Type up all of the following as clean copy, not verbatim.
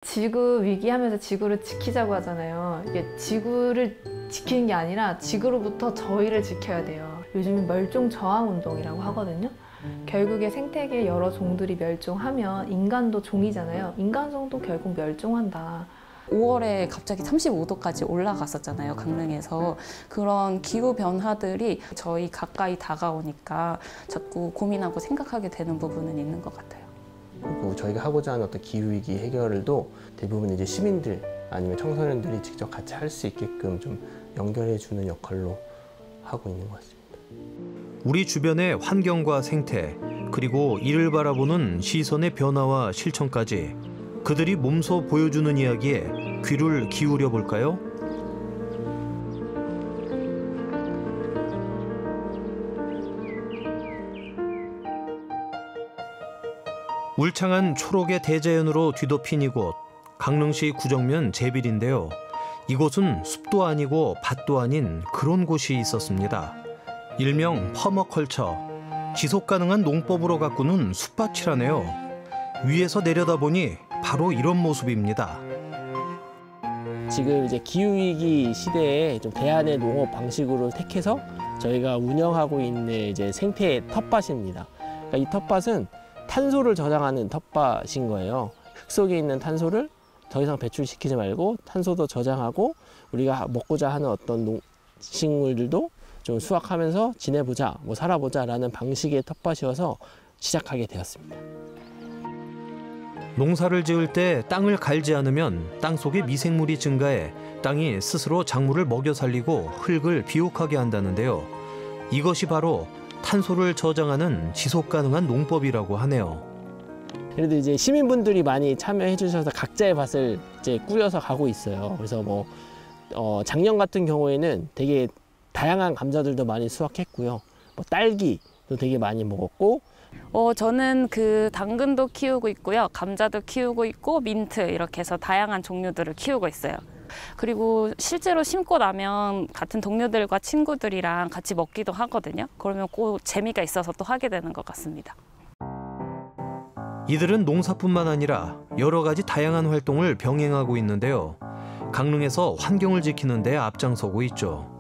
지구 위기하면서 지구를 지키자고 하잖아요. 이게 지구를 지키는 게 아니라 지구로부터 저희를 지켜야 돼요. 요즘은 멸종 저항 운동이라고 하거든요. 결국에 생태계 여러 종들이 멸종하면 인간도 종이잖아요. 인간종도 결국 멸종한다. 5월에 갑자기 35도까지 올라갔었잖아요, 강릉에서. 그런 기후 변화들이 저희 가까이 다가오니까 자꾸 고민하고 생각하게 되는 부분은 있는 것 같아요. 그리고 저희가 하고자 하는 어떤 기후위기 해결도 대부분 이제 시민들 아니면 청소년들이 직접 같이 할 수 있게끔 좀 연결해주는 역할로 하고 있는 것 같습니다. 우리 주변의 환경과 생태, 그리고 이를 바라보는 시선의 변화와 실천까지 그들이 몸소 보여주는 이야기에 귀를 기울여 볼까요? 울창한 초록의 대자연으로 뒤덮인 이곳, 강릉시 구정면 제빌인데요. 이곳은 숲도 아니고 밭도 아닌 그런 곳이 있었습니다. 일명 퍼머컬처, 지속가능한 농법으로 가꾸는 숲밭이라네요. 위에서 내려다보니 바로 이런 모습입니다. 지금 이제 기후위기 시대에 좀 대안의 농업 방식으로 택해서 저희가 운영하고 있는 이제 생태 텃밭입니다. 그러니까 이 텃밭은 탄소를 저장하는 텃밭인 거예요. 흙 속에 있는 탄소를 더 이상 배출시키지 말고 탄소도 저장하고 우리가 먹고자 하는 어떤 식물들도 좀 수확하면서 지내보자, 뭐 살아보자라는 방식의 텃밭이어서 시작하게 되었습니다. 농사를 지을 때 땅을 갈지 않으면 땅속에 미생물이 증가해 땅이 스스로 작물을 먹여 살리고 흙을 비옥하게 한다는데요. 이것이 바로 탄소를 저장하는 지속가능한 농법이라고 하네요. 그래도 이제 시민분들이 많이 참여해 주셔서 각자의 밭을 이제 꾸려서 가고 있어요. 그래서 뭐 작년 같은 경우에는 되게 다양한 감자들도 많이 수확했고요. 뭐 딸기도 되게 많이 먹었고. 저는 그 당근도 키우고 있고요. 감자도 키우고 있고 민트 이렇게 해서 다양한 종류들을 키우고 있어요. 그리고 실제로 심고 나면 같은 동료들과 친구들이랑 같이 먹기도 하거든요. 그러면 꼭 재미가 있어서 또 하게 되는 것 같습니다. 이들은 농사뿐만 아니라 여러 가지 다양한 활동을 병행하고 있는데요. 강릉에서 환경을 지키는 데 앞장서고 있죠.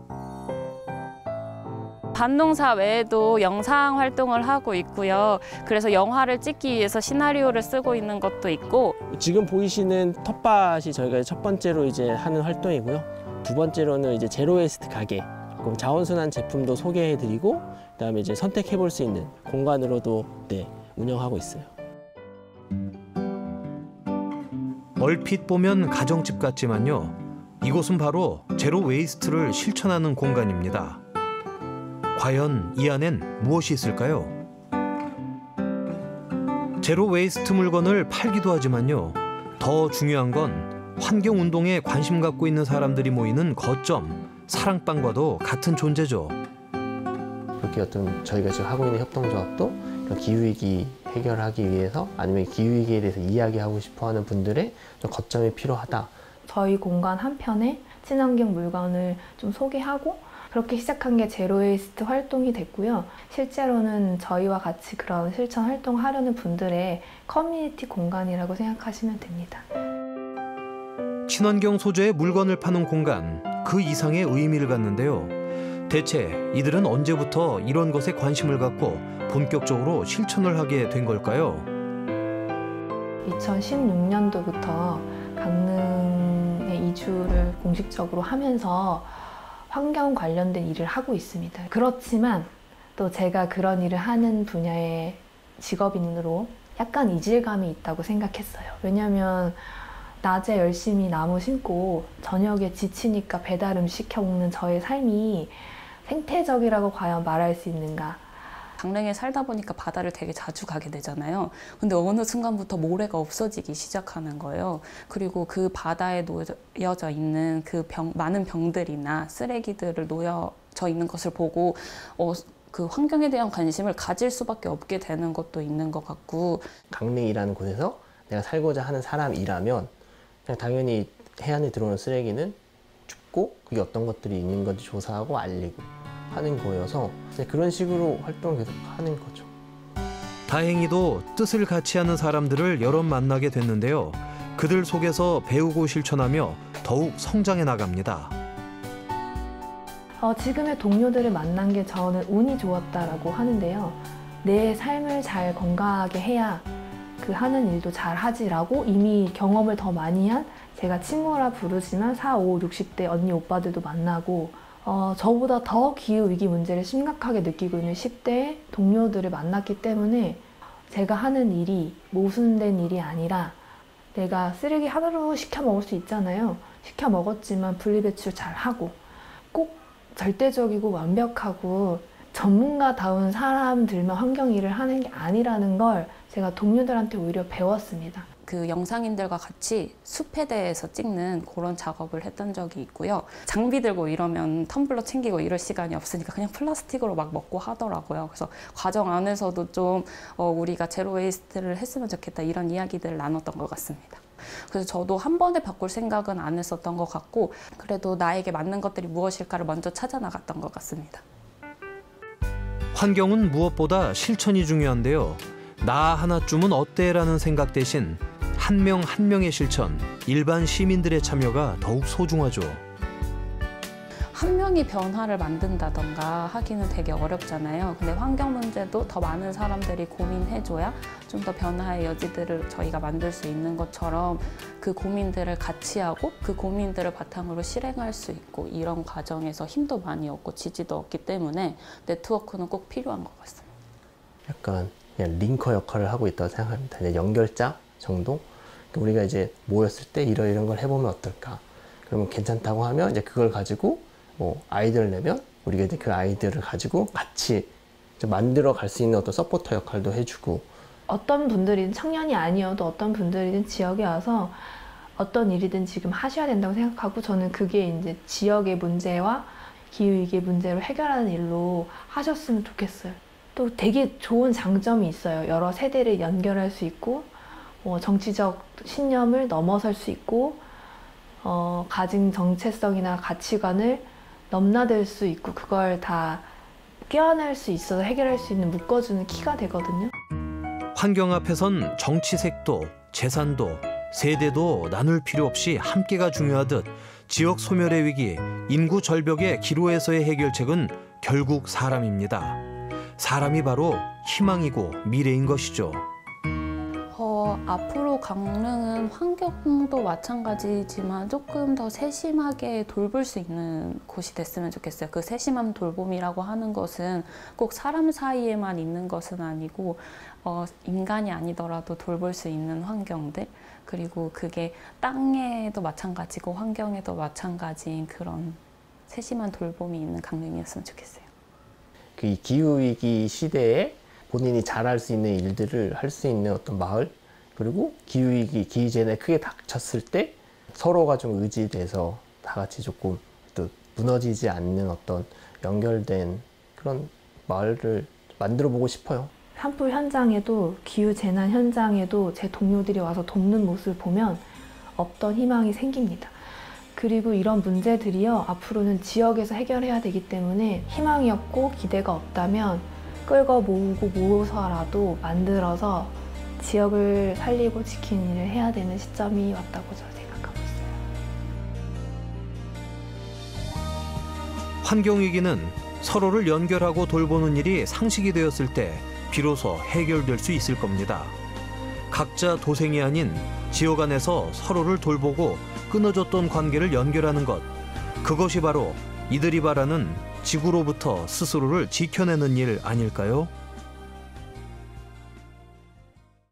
밭농사 외에도 영상 활동을 하고 있고요. 그래서 영화를 찍기 위해서 시나리오를 쓰고 있는 것도 있고. 지금 보이시는 텃밭이 저희가 첫 번째로 이제 하는 활동이고요. 두 번째로는 이제 제로웨이스트 가게. 그럼 자원순환 제품도 소개해드리고 그다음에 이제 선택해볼 수 있는 공간으로도 운영하고 있어요. 얼핏 보면 가정집 같지만요. 이곳은 바로 제로 웨이스트를 실천하는 공간입니다. 과연 이 안엔 무엇이 있을까요? 제로 웨이스트 물건을 팔기도 하지만요. 더 중요한 건 환경운동에 관심 갖고 있는 사람들이 모이는 거점, 사랑방과도 같은 존재죠. 그렇게 어떤 저희가 지금 하고 있는 협동조합도 기후위기 해결하기 위해서 아니면 기후위기에 대해서 이야기하고 싶어하는 분들의 좀 거점이 필요하다. 저희 공간 한편에 친환경 물건을 좀 소개하고 그렇게 시작한 게 제로웨이스트 활동이 됐고요. 실제로는 저희와 같이 그런 실천 활동을 하려는 분들의 커뮤니티 공간이라고 생각하시면 됩니다. 친환경 소재의 물건을 파는 공간, 그 이상의 의미를 갖는데요. 대체 이들은 언제부터 이런 것에 관심을 갖고 본격적으로 실천을 하게 된 걸까요? 2016년도부터 강릉에 이주를 공식적으로 하면서 환경 관련된 일을 하고 있습니다. 그렇지만 또 제가 그런 일을 하는 분야의 직업인으로 약간 이질감이 있다고 생각했어요. 왜냐하면 낮에 열심히 나무 심고 저녁에 지치니까 배달 음식 시켜 먹는 저의 삶이 생태적이라고 과연 말할 수 있는가? 강릉에 살다 보니까 바다를 되게 자주 가게 되잖아요. 근데 어느 순간부터 모래가 없어지기 시작하는 거예요. 그리고 그 바다에 놓여져 있는 그 많은 병들이나 쓰레기들을 놓여져 있는 것을 보고 그 환경에 대한 관심을 가질 수밖에 없게 되는 것도 있는 것 같고. 강릉이라는 곳에서 내가 살고자 하는 사람이라면 그냥 당연히 해안에 들어오는 쓰레기는 줍고 그게 어떤 것들이 있는 건지 조사하고 알리고 하는 거여서 그런 식으로 활동을 계속 하는 거죠. 다행히도 뜻을 같이 하는 사람들을 여럿 만나게 됐는데요. 그들 속에서 배우고 실천하며 더욱 성장해 나갑니다. 지금의 동료들을 만난 게 저는 운이 좋았다라고 하는데요. 내 삶을 잘 건강하게 해야 그 하는 일도 잘 하지라고 이미 경험을 더 많이 한 제가 친구라 부르지만 4, 5, 60대 언니 오빠들도 만나고 저보다 더 기후위기 문제를 심각하게 느끼고 있는 10대의 동료들을 만났기 때문에 제가 하는 일이 모순된 일이 아니라 내가 쓰레기 하나로 시켜 먹을 수 있잖아요. 시켜 먹었지만 분리배출 잘 하고 꼭 절대적이고 완벽하고 전문가다운 사람들만 환경 일을 하는 게 아니라는 걸 제가 동료들한테 오히려 배웠습니다. 그 영상인들과 같이 숲에 대해서 찍는 그런 작업을 했던 적이 있고요. 장비 들고 이러면 텀블러 챙기고 이럴 시간이 없으니까 그냥 플라스틱으로 막 먹고 하더라고요. 그래서 과정 안에서도 좀 우리가 제로 웨이스트를 했으면 좋겠다 이런 이야기들을 나눴던 것 같습니다. 그래서 저도 한 번에 바꿀 생각은 안 했었던 것 같고 그래도 나에게 맞는 것들이 무엇일까를 먼저 찾아 나갔던 것 같습니다. 환경은 무엇보다 실천이 중요한데요. 나 하나쯤은 어때라는 생각 대신 한 명 한 명의 실천, 일반 시민들의 참여가 더욱 소중하죠. 한 명이 변화를 만든다던가 하기는 되게 어렵잖아요. 근데 환경 문제도 더 많은 사람들이 고민해줘야 좀 더 변화의 여지들을 저희가 만들 수 있는 것처럼 그 고민들을 같이 하고 그 고민들을 바탕으로 실행할 수 있고 이런 과정에서 힘도 많이 얻고 지지도 얻기 때문에 네트워크는 꼭 필요한 것 같습니다. 약간 그냥 링커 역할을 하고 있다고 생각합니다. 이제 연결자 정도? 우리가 이제 모였을 때 이런 걸 해보면 어떨까? 그러면 괜찮다고 하면 이제 그걸 가지고 뭐 아이디어를 내면 우리가 이제 그 아이디어를 가지고 같이 만들어 갈 수 있는 어떤 서포터 역할도 해주고 어떤 분들이든 청년이 아니어도 어떤 분들이든 지역에 와서 어떤 일이든 지금 하셔야 된다고 생각하고 저는 그게 이제 지역의 문제와 기후위기의 문제를 해결하는 일로 하셨으면 좋겠어요. 또 되게 좋은 장점이 있어요. 여러 세대를 연결할 수 있고 정치적 신념을 넘어설 수 있고 가진 정체성이나 가치관을 넘나들 수 있고 그걸 다 껴안을 수 있어서 해결할 수 있는 묶어주는 키가 되거든요. 환경 앞에선 정치색도, 재산도, 세대도 나눌 필요 없이 함께가 중요하듯 지역 소멸의 위기, 인구 절벽의 기로에서의 해결책은 결국 사람입니다. 사람이 바로 희망이고 미래인 것이죠. 앞으로 강릉은 환경도 마찬가지지만 조금 더 세심하게 돌볼 수 있는 곳이 됐으면 좋겠어요. 그 세심한 돌봄이라고 하는 것은 꼭 사람 사이에만 있는 것은 아니고 인간이 아니더라도 돌볼 수 있는 환경들 그리고 그게 땅에도 마찬가지고 환경에도 마찬가지인 그런 세심한 돌봄이 있는 강릉이었으면 좋겠어요. 그 기후위기 시대에 본인이 잘할 수 있는 일들을 할 수 있는 어떤 마을 그리고 기후위기, 기후재난에 크게 닥쳤을 때 서로가 좀 의지돼서 다 같이 조금 또 무너지지 않는 어떤 연결된 그런 마을을 만들어 보고 싶어요. 산불 현장에도 기후재난 현장에도 제 동료들이 와서 돕는 모습을 보면 없던 희망이 생깁니다. 그리고 이런 문제들이요 앞으로는 지역에서 해결해야 되기 때문에 희망이 없고 기대가 없다면 끌고 모으고 모으서라도 만들어서 지역을 살리고 지키는 일을 해야 되는 시점이 왔다고 저는 생각하고 있어요. 환경위기는 서로를 연결하고 돌보는 일이 상식이 되었을 때 비로소 해결될 수 있을 겁니다. 각자 도생이 아닌 지역 안에서 서로를 돌보고 끊어졌던 관계를 연결하는 것. 그것이 바로 이들이 바라는 지구로부터 스스로를 지켜내는 일 아닐까요?